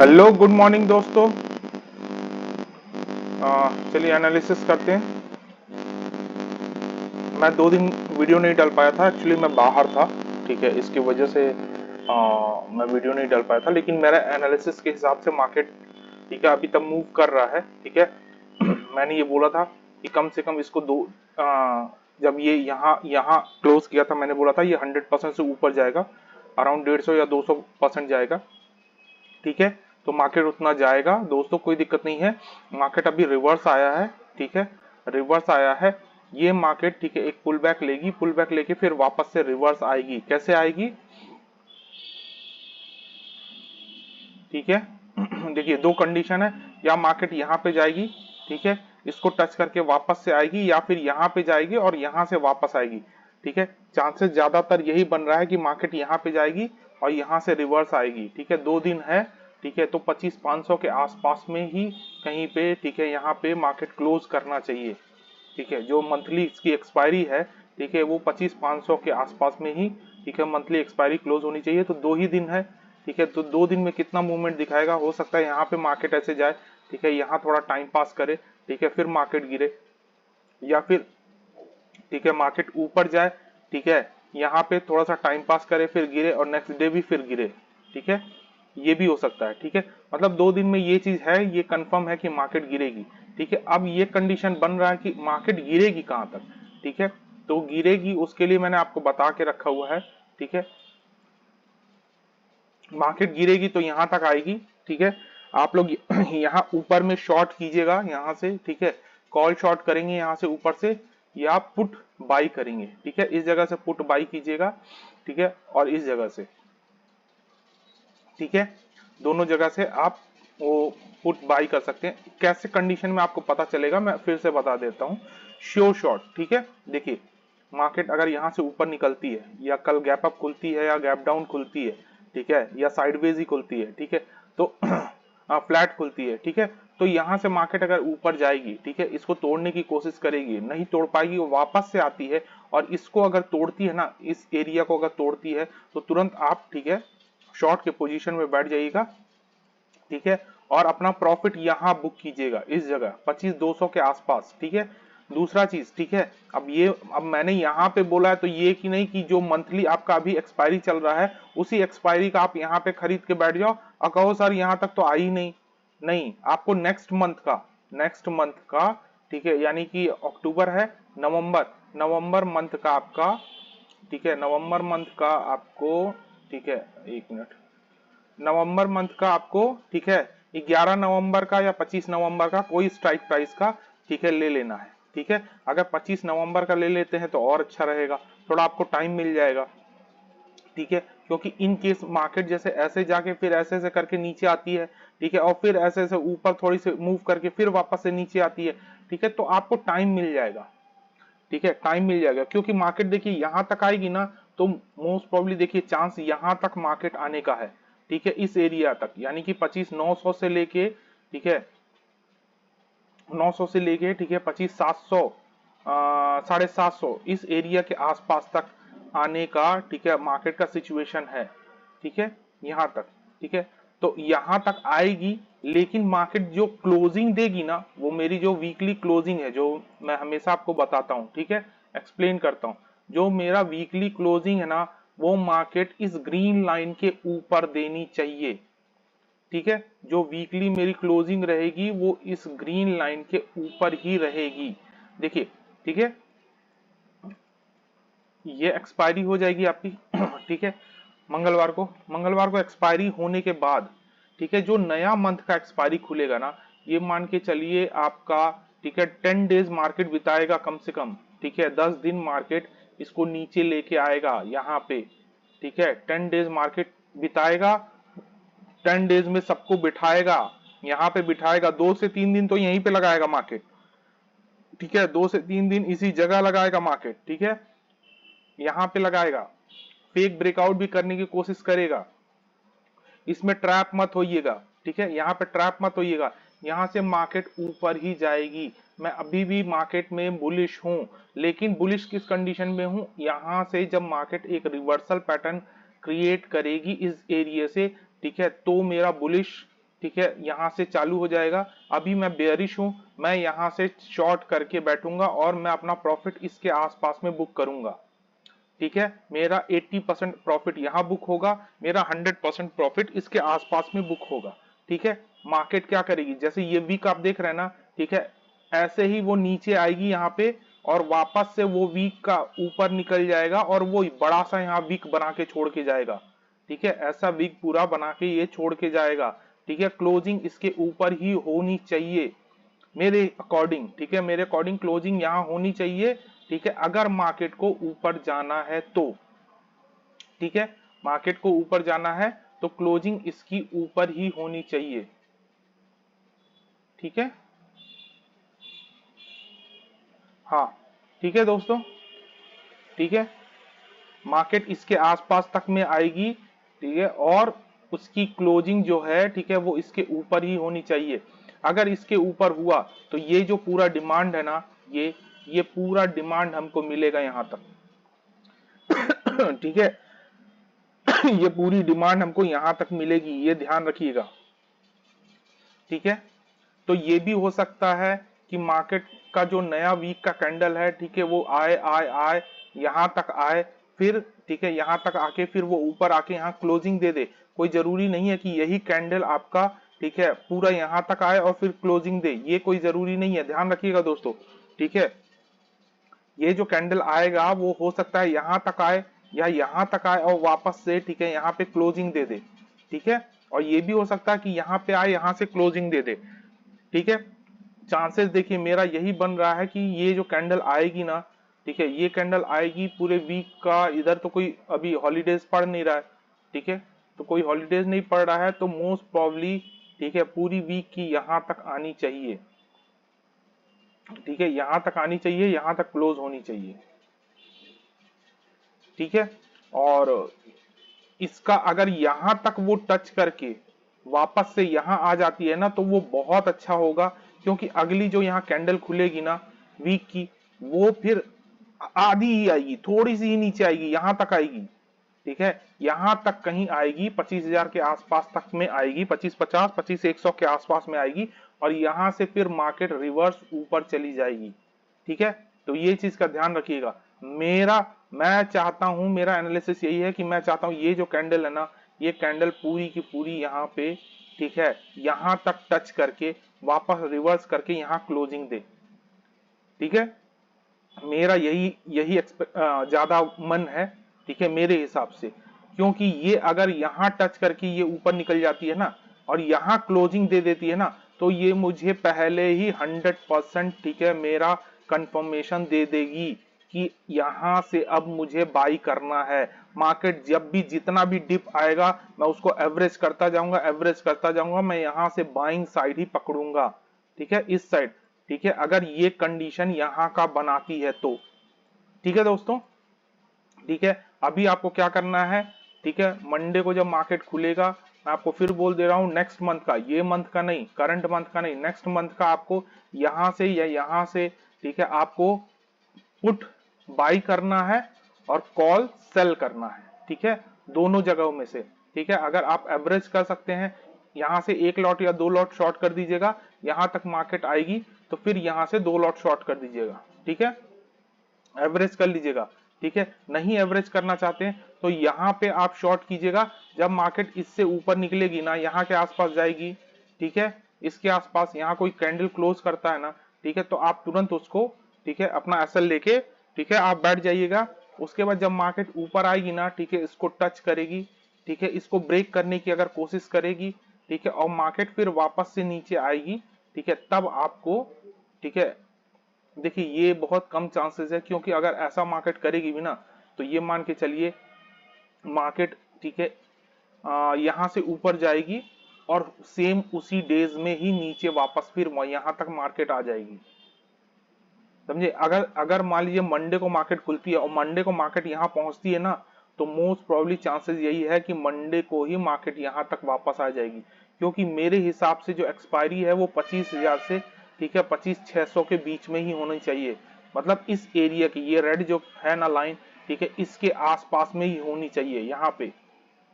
Hello good morning दोस्तों। चलिए analysis करते हैं। मैं 2 दिन वीडियो नहीं डाल पाया था, एक्चुअली मैं बाहर था, ठीक है, इसकी वजह से मैं वीडियो नहीं डाल पाया था। लेकिन मेरा एनालिसिस के हिसाब से मार्केट, ठीक है, अभी तक मूव कर रहा है, ठीक है। मैंने ये बोला था कि कम से कम इसको जब ये यहाँ यहाँ क्लोज किया था, मैंने बोला था ये 100% से ऊपर जाएगा, अराउंड 150 या 200% जाएगा, ठीक है। तो मार्केट उतना जाएगा दोस्तों, कोई दिक्कत नहीं है। मार्केट अभी रिवर्स आया है, ठीक है, रिवर्स आया है ये मार्केट, ठीक है। एक पुल बैक लेगी, पुल बैक लेके फिर वापस से रिवर्स आएगी। कैसे आएगी, ठीक है। देखिए दो कंडीशन है, या मार्केट यहाँ पे जाएगी, ठीक है, इसको टच करके वापस से आएगी, या फिर यहाँ पे जाएगी और यहाँ से वापस आएगी, ठीक है। चांसेस ज्यादातर यही बन रहा है कि मार्केट यहाँ पे जाएगी और यहाँ से रिवर्स आएगी, ठीक है। 2 दिन है, ठीक है, तो 25,500 के आसपास में ही कहीं पे, ठीक है, यहाँ पे मार्केट क्लोज करना चाहिए, ठीक है। जो मंथली इसकी एक्सपायरी है, ठीक है, वो 25,500 के आसपास में ही, ठीक है, मंथली एक्सपायरी क्लोज होनी चाहिए। तो 2 ही दिन है, ठीक है। तो 2 दिन में कितना मूवमेंट दिखाएगा, हो सकता है यहाँ पे मार्केट ऐसे जाए, ठीक है, यहाँ थोड़ा टाइम पास करे, ठीक है, फिर मार्केट गिरे, या फिर, ठीक है, मार्केट ऊपर जाए, ठीक है, यहाँ पे थोड़ा सा टाइम पास करे, फिर गिरे और नेक्स्ट डे भी फिर गिरे, ठीक है। ये भी हो सकता है, ठीक है। मतलब 2 दिन में ये चीज है, ये कंफर्म है कि मार्केट गिरेगी, ठीक है। अब ये कंडीशन बन रहा है कि मार्केट गिरेगी कहां तक, ठीक है। तो गिरेगी उसके लिए मैंने आपको बता के रखा हुआ है, ठीक है। मार्केट गिरेगी तो यहां तक आएगी, ठीक है। आप लोग यहाँ ऊपर में शॉर्ट कीजिएगा यहाँ से, ठीक है, कॉल शॉर्ट करेंगे यहाँ से ऊपर से, या पुट बाई करेंगे, ठीक है। इस जगह से पुट बाई कीजिएगा, ठीक है, और इस जगह से, ठीक है, दोनों जगह से आप वो पुट बाई कर सकते हैं। कैसे कंडीशन में आपको पता चलेगा, मैं फिर से बता देता हूँ। श्योर शॉर्ट, ठीक है। देखिए मार्केट अगर यहाँ से ऊपर निकलती है, या कल गैप अप खुलती है, या गैप डाउन खुलती है, ठीक है, या साइडवेज ही खुलती है, ठीक है, तो फ्लैट खुलती है, ठीक है, तो यहाँ से मार्केट अगर ऊपर जाएगी, ठीक है, इसको तोड़ने की कोशिश करेगी, नहीं तोड़ पाएगी, वो वापस से आती है और इसको अगर तोड़ती है ना, इस एरिया को अगर तोड़ती है, तो तुरंत आप, ठीक है, शॉर्ट के पोजीशन में बैठ जाइएगा, ठीक है, और अपना प्रॉफिट यहां बुक कीजिएगा, इस जगह 25,200 के आसपास, ठीक है। दूसरा चीज, ठीक है, अब मैंने यहां पे बोला है तो ये कि नहीं कि जो मंथली आपका अभी एक्सपायरी चल रहा है, उसी एक्सपायरी का आप यहां पे खरीद के बैठ जाओ और कहो सर यहां तक तो आई नहीं, नहीं, आपको नेक्स्ट मंथ का, ठीक है, यानी कि अक्टूबर है, नवंबर मंथ का आपका, ठीक है, नवंबर मंथ का आपको, ठीक है, 1 मिनट, नवंबर मंथ का आपको, ठीक है, 11 नवंबर का या 25 नवंबर का कोई स्ट्राइक प्राइस का, ठीक है, ले लेना है, ठीक है। अगर 25 नवंबर का ले लेते हैं तो और अच्छा रहेगा, थोड़ा आपको टाइम मिल जाएगा, ठीक है, क्योंकि इन केस मार्केट जैसे ऐसे जाके फिर ऐसे ऐसे करके नीचे आती है, ठीक है, और फिर ऐसे ऐसे ऊपर थोड़ी सी मूव करके फिर वापस से नीचे आती है, ठीक है, तो आपको टाइम मिल जाएगा, ठीक है, टाइम मिल जाएगा। क्योंकि मार्केट देखिए यहां तक आएगी ना, तो मोस्ट प्रोबेबली देखिए चांस यहां तक मार्केट आने का है, ठीक है, इस एरिया तक, यानी कि 25,900 से लेके, ठीक है, 900 से लेके, ठीक है, 25,700, 750, इस एरिया के आसपास तक आने का, ठीक है, मार्केट का सिचुएशन है, ठीक है, यहां तक, ठीक है। तो यहां तक आएगी, लेकिन मार्केट जो क्लोजिंग देगी ना, वो मेरी जो वीकली क्लोजिंग है, जो मैं हमेशा आपको बताता हूं, ठीक है, एक्सप्लेन करता हूं, जो मेरा वीकली क्लोजिंग है ना, वो मार्केट इस ग्रीन लाइन के ऊपर देनी चाहिए, ठीक है। जो वीकली मेरी क्लोजिंग रहेगी वो इस ग्रीन लाइन के ऊपर ही रहेगी, देखिए, ठीक है, ये एक्सपायरी हो जाएगी आपकी, ठीक है, मंगलवार को एक्सपायरी होने के बाद, ठीक है, जो नया मंथ का एक्सपायरी खुलेगा ना, ये मान के चलिए आपका, ठीक है, 10 डेज मार्केट बिताएगा कम से कम, ठीक है, 10 दिन मार्केट इसको नीचे लेके आएगा यहाँ पे, ठीक है, 10 डेज मार्केट बिताएगा, 10 डेज में सबको बिठाएगा, यहाँ पे बिठाएगा, 2 से 3 दिन तो यहीं पे लगाएगा मार्केट, ठीक है, 2 से 3 दिन इसी जगह लगाएगा मार्केट, ठीक है, यहाँ पे लगाएगा, फेक ब्रेकआउट भी करने की कोशिश करेगा, इसमें ट्रैप मत होइएगा, ठीक है, यहाँ पे ट्रैप मत होइएगा, यहाँ से मार्केट ऊपर ही जाएगी। मैं अभी भी मार्केट में बुलिश हूं, लेकिन बुलिश किस कंडीशन में हूं, यहाँ से जब मार्केट एक रिवर्सल पैटर्न क्रिएट करेगी इस एरिया से, ठीक है, तो मेरा बुलिश ठीक है, यहां से चालू हो जाएगा। अभी मैं बेयरिश हूं, मैं यहां से शॉर्ट करके बैठूंगा और मैं अपना प्रॉफिट इसके आसपास में बुक करूंगा। ठीक है, मेरा 80% प्रॉफिट यहां बुक होगा, मेरा 100% प्रॉफिट इसके आसपास में बुक होगा। ठीक है, मार्केट क्या करेगी, जैसे ये वीक आप देख रहे हैं ना, ठीक है, ऐसे ही वो नीचे आएगी यहाँ पे और वापस से वो वीक का ऊपर निकल जाएगा और वो बड़ा सा यहाँ वीक बना के छोड़ के जाएगा। ठीक है, ऐसा वीक पूरा बना के ये छोड़ के जाएगा। ठीक है, क्लोजिंग इसके ऊपर ही होनी चाहिए मेरे अकॉर्डिंग। ठीक है, मेरे अकॉर्डिंग क्लोजिंग यहां होनी चाहिए। ठीक है, अगर मार्केट को ऊपर जाना है तो, ठीक है, मार्केट को ऊपर जाना है तो क्लोजिंग इसकी ऊपर ही होनी चाहिए। ठीक है, हाँ, ठीक है दोस्तों, ठीक है, मार्केट इसके आसपास तक में आएगी। ठीक है, और उसकी क्लोजिंग जो है, ठीक है, वो इसके ऊपर ही होनी चाहिए। अगर इसके ऊपर हुआ तो ये जो पूरा डिमांड है ना, ये पूरा डिमांड हमको मिलेगा यहां तक। ठीक है, ये पूरी डिमांड हमको यहां तक मिलेगी, ये ध्यान रखिएगा। ठीक है, तो ये भी हो सकता है कि मार्केट का जो नया वीक का कैंडल है, ठीक है, वो आए आए आए यहां तक आए, फिर ठीक है यहां तक आके फिर वो ऊपर आके यहाँ क्लोजिंग दे दे। कोई जरूरी नहीं है कि यही कैंडल आपका, ठीक है, पूरा यहां तक आए और फिर क्लोजिंग दे, ये कोई जरूरी नहीं है, ध्यान रखिएगा दोस्तों। ठीक है, ये जो कैंडल आएगा वो हो सकता है यहां तक आए या यहां तक आए और वापस से, ठीक है, यहाँ पे क्लोजिंग दे दे। ठीक है, और ये भी हो सकता है कि यहाँ पे आए, यहां से क्लोजिंग दे दे। ठीक है, चांसेस देखिए मेरा यही बन रहा है कि ये जो कैंडल आएगी ना, ठीक है, ये कैंडल आएगी पूरे वीक का। इधर तो कोई अभी हॉलीडेज पड़ नहीं रहा है, ठीक है, तो कोई हॉलीडेज नहीं पड़ रहा है, तो मोस्ट प्रॉब्ली, ठीक है, पूरी वीक की यहां तक आनी चाहिए। ठीक है, यहां तक आनी चाहिए, यहां तक क्लोज होनी चाहिए। ठीक है, और इसका अगर यहां तक वो टच करके वापस से यहां आ जाती है ना, तो वो बहुत अच्छा होगा, क्योंकि अगली जो यहाँ कैंडल खुलेगी ना वीक की, वो फिर आधी ही आएगी, थोड़ी सी ही नीचे आएगी, यहां तक आएगी। ठीक है, यहां तक कहीं आएगी, 25,000 के आसपास तक में आएगी, 2550 25,100 के आसपास में आएगी, और यहां से फिर मार्केट रिवर्स ऊपर चली जाएगी। ठीक है, तो ये चीज का ध्यान रखिएगा। मैं चाहता हूं, मेरा एनालिसिस यही है कि मैं चाहता हूं ये जो कैंडल है ना, ये कैंडल पूरी की पूरी यहाँ पे, ठीक है, यहां तक टच करके वापस रिवर्स करके यहाँ क्लोजिंग दे। ठीक है, मेरा यही यही ज्यादा मन है। ठीक है, मेरे हिसाब से, क्योंकि ये अगर यहां टच करके ये ऊपर निकल जाती है ना और यहां क्लोजिंग दे देती है ना, तो ये मुझे पहले ही 100%, ठीक है, मेरा कंफर्मेशन दे देगी कि यहां से अब मुझे बाई करना है। मार्केट जब भी जितना भी डिप आएगा, मैं उसको एवरेज करता जाऊंगा, एवरेज करता जाऊंगा, मैं यहां से बाइंग साइड ही पकड़ूंगा। ठीक है, इस साइड। ठीक है, अगर ये कंडीशन यहां का बनाती है तो, ठीक है दोस्तों। ठीक है, अभी आपको क्या करना है, ठीक है, मंडे को जब मार्केट खुलेगा, मैं आपको फिर बोल दे रहा हूं, नेक्स्ट मंथ का, ये मंथ का नहीं, करंट मंथ का नहीं, नेक्स्ट मंथ का आपको यहां से या यहां से, ठीक है, आपको पुट बाई करना है और कॉल सेल करना है। ठीक है, दोनों जगहों में से। ठीक है, अगर आप एवरेज कर सकते हैं, यहां से 1 लॉट या 2 लॉट शॉर्ट कर दीजिएगा, यहां तक मार्केट आएगी तो फिर यहां से 2 लॉट शॉर्ट कर दीजिएगा। ठीक है, एवरेज कर लीजिएगा। ठीक है, नहीं एवरेज करना चाहते हैं तो यहाँ पे आप शॉर्ट कीजिएगा, जब मार्केट इससे ऊपर निकलेगी ना, यहाँ के आसपास जाएगी, ठीक है, इसके आसपास यहाँ कोई कैंडल क्लोज करता है ना, ठीक है, तो आप तुरंत उसको, ठीक है, अपना एसएल लेके, ठीक है, आप बैठ जाइएगा। उसके बाद जब मार्केट ऊपर आएगी ना, ठीक है, इसको टच करेगी, ठीक है, इसको ब्रेक करने की अगर कोशिश करेगी, ठीक है, और मार्केट फिर वापस से नीचे आएगी, ठीक है, तब आपको, ठीक है, देखिए ये बहुत कम चांसेस है, क्योंकि अगर ऐसा मार्केट करेगी भी ना, तो ये मान के चलिए मार्केट, ठीक है, यहां से ऊपर जाएगी और सेम उसी डेज में ही नीचे वापस फिर यहां तक मार्केट आ जाएगी। समझे, अगर अगर मान लीजिए मंडे को मार्केट खुलती है और मंडे को मार्केट यहाँ पहुंचती है ना, तो मोस्ट प्रोबेबली चांसेस यही है कि मंडे को ही मार्केट यहाँ तक वापस आ जाएगी, क्योंकि मेरे हिसाब से जो एक्सपायरी है वो 25,000 से, ठीक है, 25,600 के बीच में ही होनी चाहिए। मतलब इस एरिया की, ये रेड जो है ना लाइन, ठीक है, इसके आसपास में ही होनी चाहिए यहाँ पे।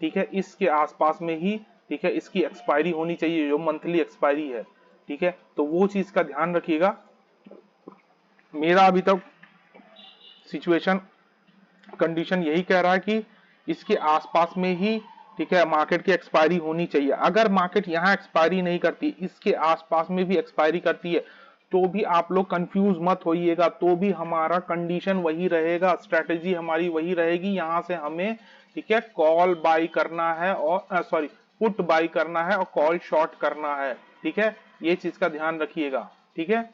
ठीक है, इसके आसपास में ही ठीक है, इसकी एक्सपायरी होनी चाहिए जो मंथली एक्सपायरी है, ठीक है, तो वो चीज का ध्यान रखिएगा। मेरा अभी तक सिचुएशन कंडीशन यही कह रहा है कि इसके आसपास में ही, ठीक है, मार्केट की एक्सपायरी होनी चाहिए। अगर मार्केट यहाँ एक्सपायरी नहीं करती, इसके आसपास में भी एक्सपायरी करती है, तो भी आप लोग कंफ्यूज मत होइएगा, तो भी हमारा कंडीशन वही रहेगा, स्ट्रेटेजी हमारी वही रहेगी। यहां से हमें, ठीक है, कॉल बाई करना है और सॉरी पुट बाई करना है और कॉल शॉर्ट करना है, ठीक है, ये चीज का ध्यान रखिएगा, ठीक है।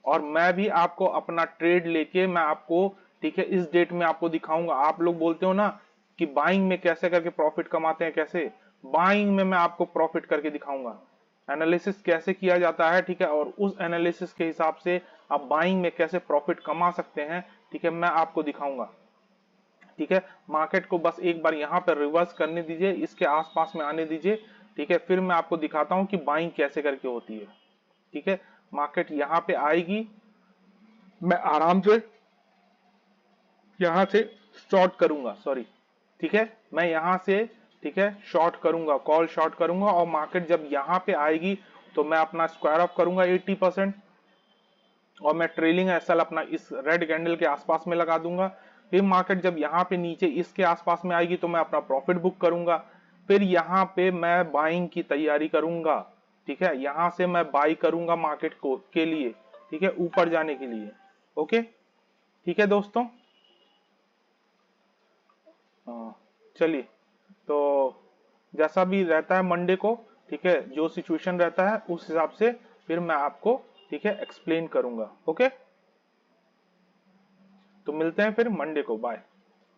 और मैं भी आपको अपना ट्रेड लेके मैं आपको, ठीक है, इस डेट में आपको दिखाऊंगा। आप लोग बोलते हो ना कि बाइंग में कैसे करके प्रॉफिट कमाते हैं, कैसे बाइंग में मैं आपको प्रॉफिट करके दिखाऊंगा, एनालिसिस कैसे किया जाता है, ठीक है, और उस एनालिसिस के हिसाब से आप बाइंग में कैसे प्रॉफिट कमा सकते हैं, ठीक है, मैं आपको दिखाऊंगा, ठीक है। मार्केट को बस एक बार यहाँ पर रिवर्स करने दीजिए, इसके आसपास में आने दीजिए, ठीक है, फिर मैं आपको दिखाता हूं कि बाइंग कैसे करके होती है, ठीक है। मार्केट यहाँ पे आएगी, मैं आराम से यहां से शॉर्ट करूंगा, सॉरी, ठीक है, मैं यहां से, ठीक है, शॉर्ट करूंगा, कॉल शॉर्ट करूंगा, और मार्केट जब यहां पे आएगी तो मैं अपना स्क्वायर ऑफ करूंगा 80%, और मैं ट्रेलिंग एसएल अपना इस रेड कैंडल के आसपास में लगा दूंगा। फिर मार्केट जब यहाँ पे नीचे इसके आसपास में आएगी तो मैं अपना प्रॉफिट बुक करूंगा। फिर यहाँ पे मैं बाइंग की तैयारी करूंगा, ठीक है, यहां से मैं बाई करूंगा मार्केट को के लिए, ठीक है, ऊपर जाने के लिए। ओके, ठीक है दोस्तों, चलिए, तो जैसा भी रहता है मंडे को, ठीक है, जो सिचुएशन रहता है उस हिसाब से फिर मैं आपको, ठीक है, एक्सप्लेन करूंगा। ओके, तो मिलते हैं फिर मंडे को, बाय।